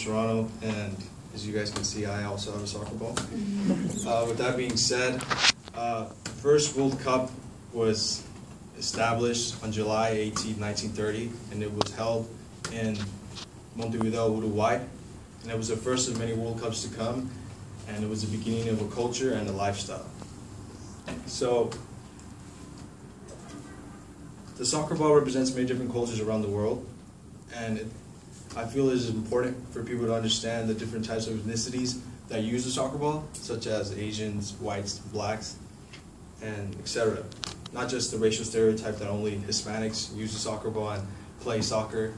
Serrano, and as you guys can see, I also have a soccer ball. With that being said, the first World Cup was established on July 18, 1930, and it was held in Montevideo, Uruguay. And it was the first of many World Cups to come, and it was the beginning of a culture and a lifestyle. So, the soccer ball represents many different cultures around the world, and I feel it is important for people to understand the different types of ethnicities that use the soccer ball, such as Asians, whites, blacks, and etc. Not just the racial stereotype that only Hispanics use the soccer ball and play soccer,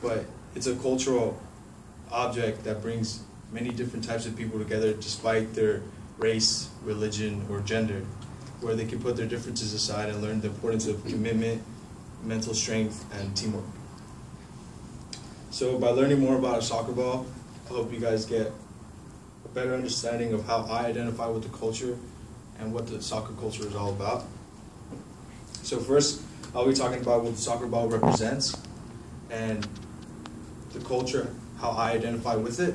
but it's a cultural object that brings many different types of people together despite their race, religion, or gender, where they can put their differences aside and learn the importance of commitment, mental strength, and teamwork. So by learning more about a soccer ball, I hope you guys get a better understanding of how I identify with the culture and what the soccer culture is all about. So first, I'll be talking about what the soccer ball represents and the culture, how I identify with it.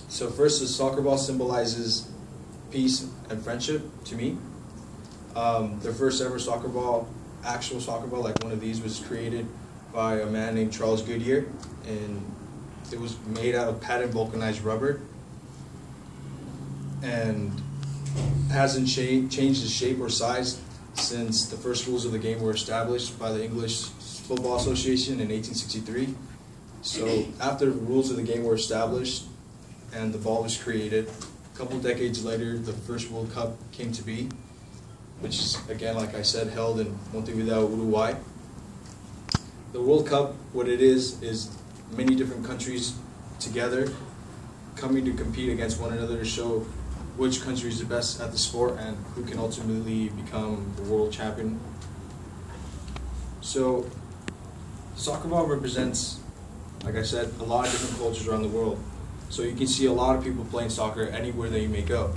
So first, the soccer ball symbolizes peace and friendship to me. The first ever soccer ball, actual soccer ball like one of these, was created by a man named Charles Goodyear, and it was made out of patent vulcanized rubber and hasn't changed its shape or size since the first rules of the game were established by the English Football Association in 1863. So after the rules of the game were established and the ball was created, a couple decades later, the first World Cup came to be, which is, again, like I said, held in Montevideo, Uruguay. The World Cup, what it is many different countries together coming to compete against one another to show which country is the best at the sport and who can ultimately become the world champion. So, soccer ball represents, like I said, a lot of different cultures around the world. So you can see a lot of people playing soccer anywhere that you may go.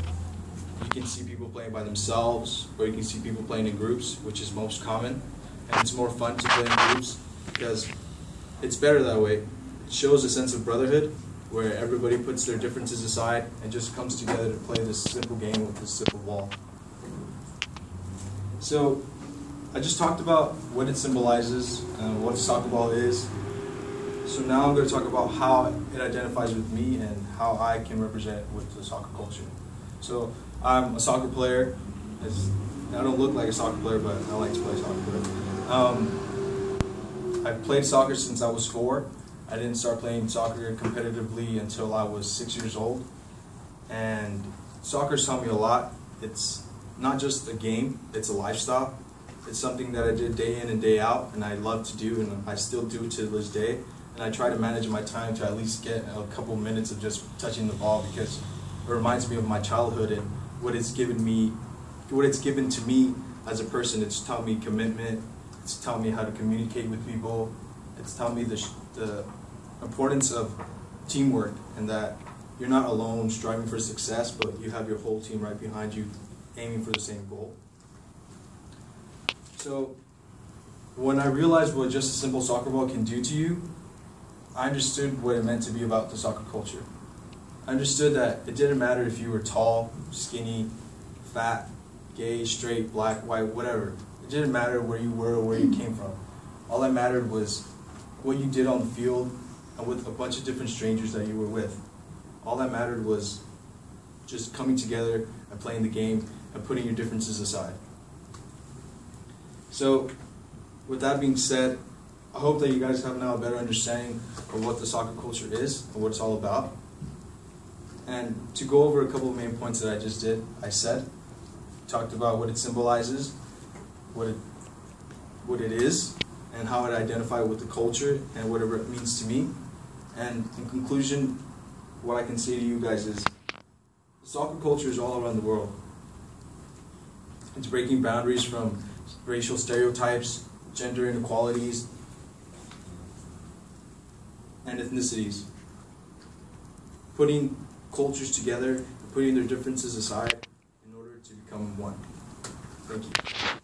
You can see people playing by themselves, or you can see people playing in groups, which is most common. And it's more fun to play in groups because it's better that way. It shows a sense of brotherhood where everybody puts their differences aside and just comes together to play this simple game with this simple ball. So I just talked about what it symbolizes and what a soccer ball is. So now I'm going to talk about how it identifies with me and how I can represent with the soccer culture. So I'm a soccer player. I don't look like a soccer player, but I like to play soccer. I've played soccer since I was 4. I didn't start playing soccer competitively until I was 6 years old. And soccer's taught me a lot. It's not just a game, it's a lifestyle. It's something that I did day in and day out, and I love to do, and I still do to this day. And I try to manage my time to at least get a couple minutes of just touching the ball because it reminds me of my childhood and what it's given to me as a person. It's taught me commitment. It's taught me how to communicate with people. It's taught me the importance of teamwork and that you're not alone striving for success, but you have your whole team right behind you aiming for the same goal. So when I realized what just a simple soccer ball can do to you, I understood what it meant to be about the soccer culture. I understood that it didn't matter if you were tall, skinny, fat, gay, straight, black, white, whatever. It didn't matter where you were or where you came from. All that mattered was what you did on the field and with a bunch of different strangers that you were with. All that mattered was just coming together and playing the game and putting your differences aside. So, with that being said, I hope that you guys have now a better understanding of what the soccer culture is and what it's all about. And to go over a couple of main points that I just did, I talked about what it symbolizes, what it is, and how it identifies with the culture and what it means to me. And in conclusion, what I can say to you guys is the soccer culture is all around the world. It's breaking boundaries from racial stereotypes, gender inequalities, and ethnicities. Putting cultures together, putting their differences aside in order to become one. Thank you.